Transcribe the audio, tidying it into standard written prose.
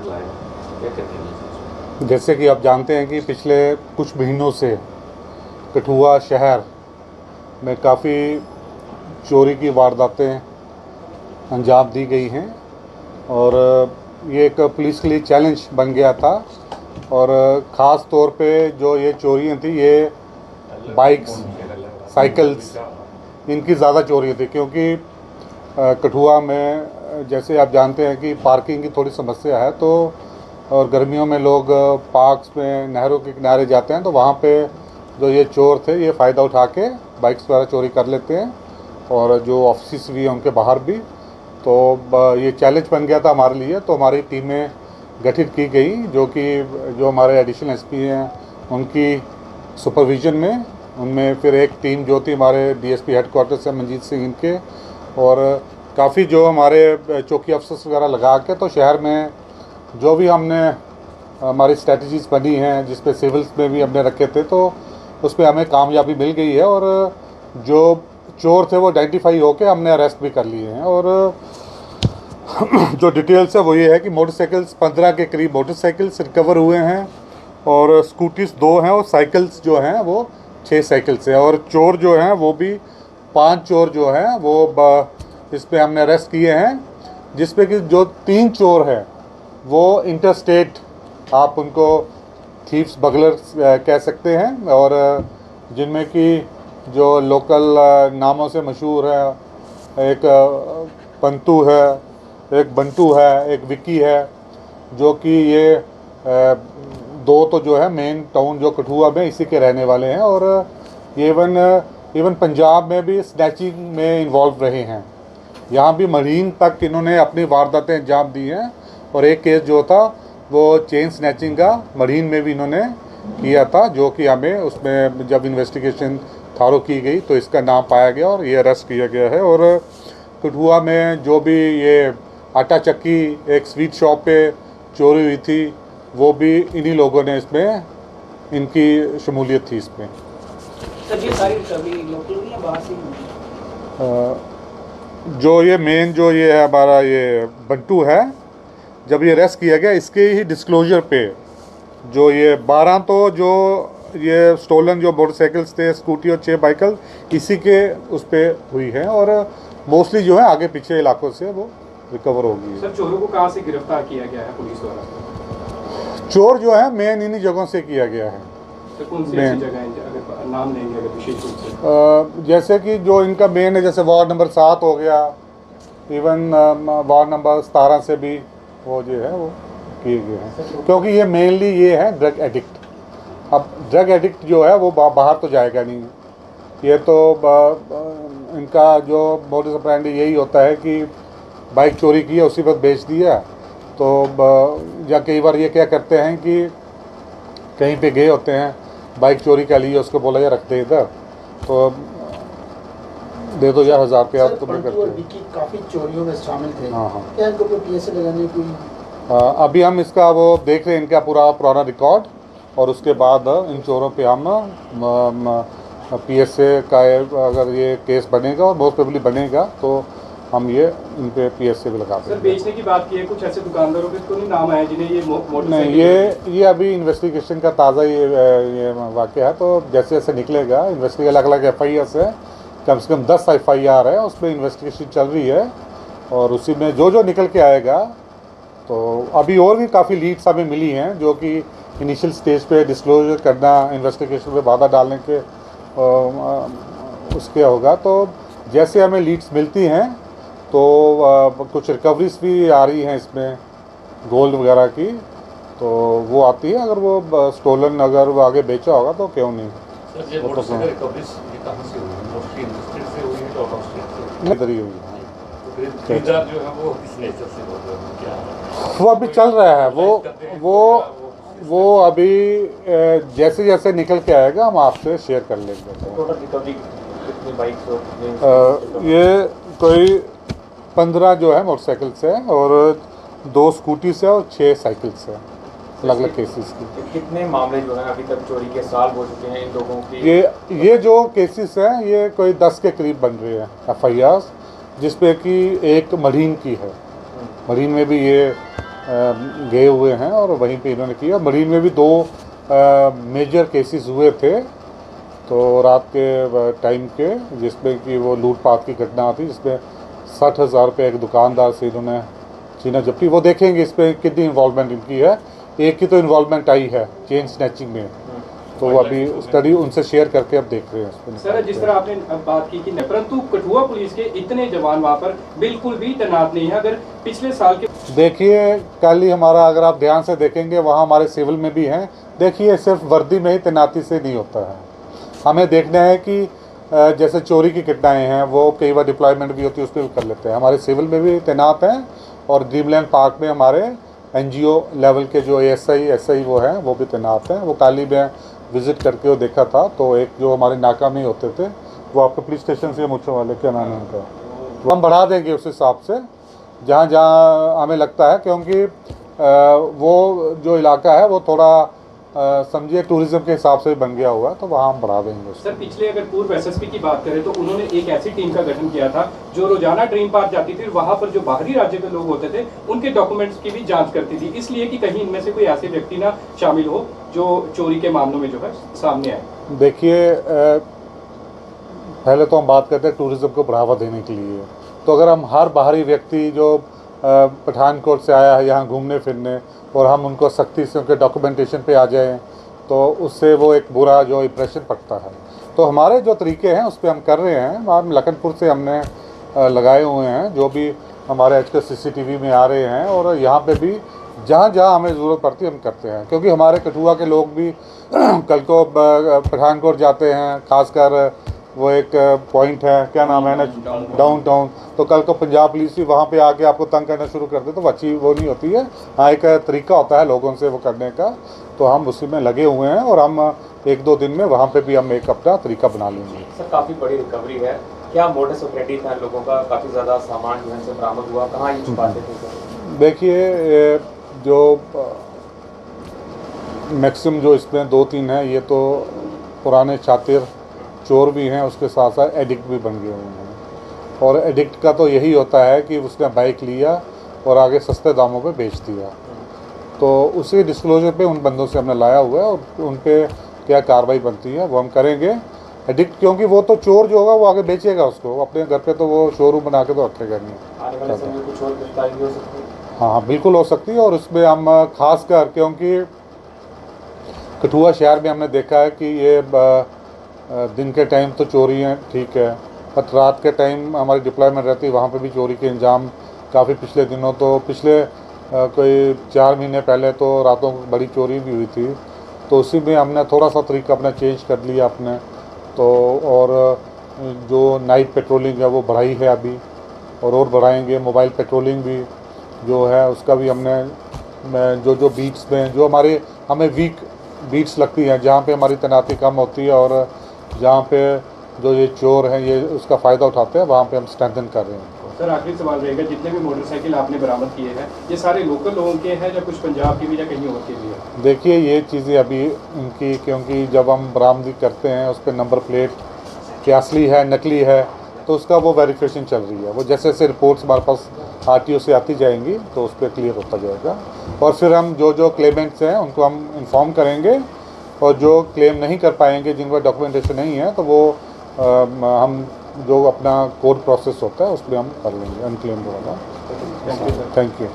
निकला है, क्या कहते हैं? जैसे कि आप जानते हैं कि पिछले कुछ महीनों से कठुआ शहर में काफ़ी चोरी की वारदातें अंजाम दी गई हैं और ये एक पुलिस के लिए चैलेंज बन गया था। और ख़ास तौर पे जो ये चोरियां थी, ये बाइक्स, साइकिल्स, इनकी ज़्यादा चोरी थी, क्योंकि कठुआ में जैसे आप जानते हैं कि पार्किंग की थोड़ी समस्या है। तो और गर्मियों में लोग पार्क्स में, नहरों के किनारे जाते हैं, तो वहाँ पे जो ये चोर थे ये फ़ायदा उठा के बाइक्स वगैरह चोरी कर लेते हैं। और जो ऑफिस भी हैं उनके बाहर भी, तो ये चैलेंज बन गया था हमारे लिए। तो हमारी टीमें गठित की गई, जो हमारे एडिशनल एसपी हैं उनकी सुपरविज़न में। उनमें फिर एक टीम जो थी हमारे डीएसपी हेडक्वार्टर से मंजीत सिंह इनके, और काफ़ी जो हमारे चौकी अफसर्स वगैरह लगा के, तो शहर में जो भी हमने हमारी स्ट्रेटजीज़ बनी हैं, जिस पे सिविल्स में भी हमने रखे थे, तो उस पर हमें कामयाबी मिल गई है। और जो चोर थे वो आइडेंटिफाई होकर हमने अरेस्ट भी कर लिए हैं। और जो डिटेल्स है वो ये है कि मोटरसाइकिल्स 15 के करीब मोटरसाइकिल्स रिकवर हुए हैं, और स्कूटीज 2 हैं, और साइकिल्स जो हैं वो 6 साइकिल्स हैं। और चोर जो हैं वो भी 5 चोर जो हैं वो इस पर हमने अरेस्ट किए हैं, जिसपे कि जो 3 चोर हैं वो इंटरस्टेट, आप उनको थीव्स, बगलर्स कह सकते हैं, और जिनमें कि जो लोकल नामों से मशहूर है, एक पंतु है, एक बंटू है, एक विक्की है, जो कि ये 2 तो जो है मेन टाउन जो कठुआ में इसी के रहने वाले हैं। और इवन पंजाब में भी स्नैचिंग में इन्वॉल्व रहे हैं। यहाँ भी मरीन तक इन्होंने अपनी वारदातें अंजाम दी हैं। और एक केस जो था वो चेन स्नैचिंग का मरीन में भी इन्होंने किया था, जो कि हमें उसमें जब इन्वेस्टिगेशन थारो की गई तो इसका नाम पाया गया और ये अरेस्ट किया गया है। और कठुआ में जो भी ये आटा चक्की, एक स्वीट शॉप पे चोरी हुई थी, वो भी इन्हीं लोगों ने इसमें, इनकी शमूलियत थी इसमें। सर ये सारी रिकवरी लोकल हुई या बाहर से हुई? जो ये मेन जो ये है हमारा ये बंटू है, जब ये अरेस्ट किया गया इसके ही डिस्क्लोजर पे जो ये 12 तो जो ये स्टोलन जो मोटरसाइकिल्स थे, स्कूटी और 6 बाइकल, इसी के उस पर हुई है। और मोस्टली जो है आगे पीछे इलाकों से वो रिकवर होगी है। सर चोरों को कहाँ से गिरफ्तार किया गया है पुलिस द्वारा? चोर जो है मेन इन्हीं जगहों से किया गया है। तो कौन सी ऐसी जगह है, अगर नाम लेंगे अगर विशेष रूप से? जैसे कि जो इनका मेन है, जैसे वार्ड नंबर 7 हो गया, इवन वार्ड नंबर 17 से भी वो जो है वो किए गए हैं, क्योंकि ये मेनली ये है ड्रग एडिक्ट। अब ड्रग एडिक्ट जो है वो बाहर तो जाएगा नहीं, ये तो इनका जो मोडस ऑपरेंडी यही होता है कि बाइक चोरी की है, उसी वक्त बेच दिया। तो या कई बार ये क्या करते हैं कि कहीं पे गए होते हैं, बाइक चोरी का लिए, उसको बोला जा रख दे इधर, तो दे दो यार 1000 रुपया, तो मैं करते हैं। काफ़ी चोरियों में शामिल थे। हाँ। क्या इनको कोई पीएसए लगाने कोई? अभी हम इसका वो देख रहे हैं, इनका पूरा पुराना रिकॉर्ड, और उसके बाद इन चोरों पे हम पीएसए का अगर ये केस बनेगा और मोस्ट प्रोबेबली बनेगा तो हम ये इन पे पीएसए भी लगा सर बेचने की बात की है, कुछ ऐसे दुकानदारों के तो नहीं नाम आए जिन्हें ये नहीं, ये अभी इन्वेस्टिगेशन का ताज़ा ये वाक़या है। तो जैसे जैसे निकलेगा इन्वेस्टिगेशन, अलग अलग FIR से कम 10 FIR है, उसमें इन्वेस्टिगेशन चल रही है, और उसी में जो निकल के आएगा। तो अभी और भी काफ़ी लीड्स हमें मिली हैं, जो कि इनिशियल स्टेज पे डिस्क्लोजर करना, इन्वेस्टिगेशन पे बाधा डालने के उसके होगा। तो जैसे हमें लीड्स मिलती हैं तो कुछ रिकवरीज भी आ रही हैं इसमें गोल्ड वगैरह की, तो वो आती है। अगर वो स्टोलन अगर वो आगे बेचा होगा तो क्यों नहीं। इधर ही हुई वो अभी चल रहा है। वो अभी जैसे जैसे निकल के आएगा हम आपसे शेयर कर लेंगे। ये कोई 15 जो है मोटरसाइकिल से, और 2 स्कूटी से, और 6 साइकिल से, अलग अलग केसेस की। कितने मामले जो हैं अभी तक चोरी के सॉल्व हो चुके हैं इन लोगों की? ये जो केसेस हैं ये कोई 10 के करीब बन रहे हैं FIR, जिसपे कि एक मरीन की है। मरीन में भी ये गए हुए हैं और वहीं पे इन्होंने किया। मरीन में भी 2 मेजर केसेस हुए थे तो रात के टाइम के, जिसमें कि वो लूटपाट की घटना थी, जिसमें 60,000 रुपये एक दुकानदार से इन्होंने छीना झपटी। वो देखेंगे इस पर कितनी इन्वॉल्वमेंट इनकी है। एक की तो इन्वॉल्वमेंट आई है चेन स्नैचिंग में, तो अभी स्टडी उनसे शेयर करके अब देख रहे हैं। सर, जिस तरह आपने अब बात की कि परंतु कठुआ पुलिस के इतने जवान वहाँ पर बिल्कुल भी तैनात नहीं है। अगर पिछले साल के देखिए कल ही हमारा, अगर आप ध्यान से देखेंगे, वहाँ हमारे सिविल में भी हैं। देखिए सिर्फ वर्दी में ही तैनाती से नहीं होता है, हमें देखना है कि जैसे चोरी की घटनाएं हैं वो कई बार डिप्लॉयमेंट भी होती है, उस पर भी कर लेते हैं। हमारे सिविल में भी तैनात हैं और ड्रीमलैंड पार्क में हमारे NGO लेवल के जो SI वो हैं वो भी तैनात हैं। वो काली में विज़िट करके वो देखा था, तो एक जो हमारे नाका में होते थे वो आपके पुलिस स्टेशन से मुझे वाले, क्या नाम है उनका, वो हम बढ़ा देंगे उस हिसाब से जहाँ जहाँ हमें लगता है, क्योंकि वो जो इलाका है वो थोड़ा समझिए टूरिज्म के हिसाब से बन गया हुआ है, तो वहाँ हम बढ़ा देंगे। सर, पिछले अगर पूर्व SSP की बात करें तो उन्होंने एक ऐसी टीम का गठन किया था जो रोजाना ड्रीम पार्क जाती थी, वहाँ पर जो बाहरी राज्य के लोग होते थे उनके डॉक्यूमेंट्स की भी जांच करती थी, इसलिए कि कहीं इनमें से कोई ऐसे व्यक्ति ना शामिल हो जो चोरी के मामलों में जो है सामने आए। देखिए पहले तो हम बात करते हैं टूरिज्म को बढ़ावा देने के लिए, तो अगर हम हर बाहरी व्यक्ति जो पठानकोट से आया है यहाँ घूमने फिरने और हम उनको सख्ती से उनके डॉक्यूमेंटेशन पे आ जाएं, तो उससे वो एक बुरा जो इम्प्रेशन पड़ता है। तो हमारे जो तरीके हैं उस पर हम कर रहे हैं। हम लखनपुर से हमने लगाए हुए हैं, जो भी हमारे आजकल CCTV में आ रहे हैं, और यहाँ पे भी जहाँ जहाँ हमें ज़रूरत पड़ती है हम करते हैं, क्योंकि हमारे कठुआ के लोग भी कल को पठानकोट जाते हैं, खासकर वो एक पॉइंट है, क्या नाम है ना, डाउनटाउन, तो कल को पंजाब पुलिस भी वहाँ पे आके आपको तंग करना शुरू कर दे तो अच्छी वो नहीं होती है। हाँ, एक तरीका होता है लोगों से वो करने का, तो हम उसी में लगे हुए हैं और हम 1-2 दिन में वहाँ पे भी हम एक अपना तरीका बना लेंगे। सर, काफ़ी बड़ी रिकवरी है, क्या मोडस ऑपरेंडी था लोगों का? काफ़ी ज़्यादा सामान जो है से बरामद हुआ, कहाँ ये छुपाते थे? देखिए जो मैक्सिमम जो इसमें 2-3 हैं, ये तो पुराने शातिर चोर भी हैं, उसके साथ साथ एडिक्ट भी बन गए हुए हैं। और एडिक्ट का तो यही होता है कि उसने बाइक लिया और आगे सस्ते दामों पे बेच दिया, तो उसी डिस्क्लोजर पे उन बंदों से हमने लाया हुआ है और उन पे क्या कार्रवाई बनती है वो हम करेंगे। एडिक्ट, क्योंकि वो तो चोर जो होगा वो आगे बेचेगा उसको अपने घर पे, तो वो शोरूम बना के तो रखेगा नहीं। आने वाले समय में कुछ और गिरफ्तारी भी हो सकती है? हाँ बिल्कुल हो सकती है, और उसमें हम खास कर, क्योंकि कठुआ शहर में हमने देखा है कि ये दिन के टाइम तो चोरी हैं ठीक है, पर रात के टाइम हमारी डिप्लॉयमेंट रहती है, वहाँ पे भी चोरी के इंजाम काफ़ी पिछले दिनों, तो पिछले कोई 4 महीने पहले तो रातों को बड़ी चोरी भी हुई थी, तो उसी में हमने थोड़ा सा तरीका अपना चेंज कर लिया अपने, तो और जो नाइट पेट्रोलिंग है वो बढ़ाई है अभी और बढ़ाएंगे। मोबाइल पेट्रोलिंग भी जो है उसका भी हमने जो बीट्स में जो हमें वीक बीट्स लगती हैं, जहाँ पे हमारी तैनाती कम होती है और जहाँ पे जो ये चोर हैं ये उसका फ़ायदा उठाते हैं, वहाँ पे हम स्ट्रेंथन कर रहे हैं। सर, आखिरी सवाल रहेगा, जितने भी मोटरसाइकिल आपने बरामद किए हैं ये सारे लोकल लोगों के हैं या कुछ पंजाब के भी या कहीं और के भी है? देखिए ये चीज़ें अभी इनकी, क्योंकि जब हम बरामदी करते हैं उस पर नंबर प्लेट क्या असली है नकली है, तो उसका वो वेरिफिकेशन चल रही है। वो जैसे जैसे रिपोर्ट्स हमारे पास RTO से आती जाएंगी तो उस पर क्लियर होता जाएगा, और फिर हम जो क्लेमेंट्स हैं उनको हम इन्फॉर्म करेंगे, और जो क्लेम नहीं कर पाएंगे, जिनका डॉक्यूमेंटेशन नहीं है, तो वो हम जो अपना कोर्ट प्रोसेस होता है उसमें हम कर लेंगे अनक्लेम्ड वाला। Thank you.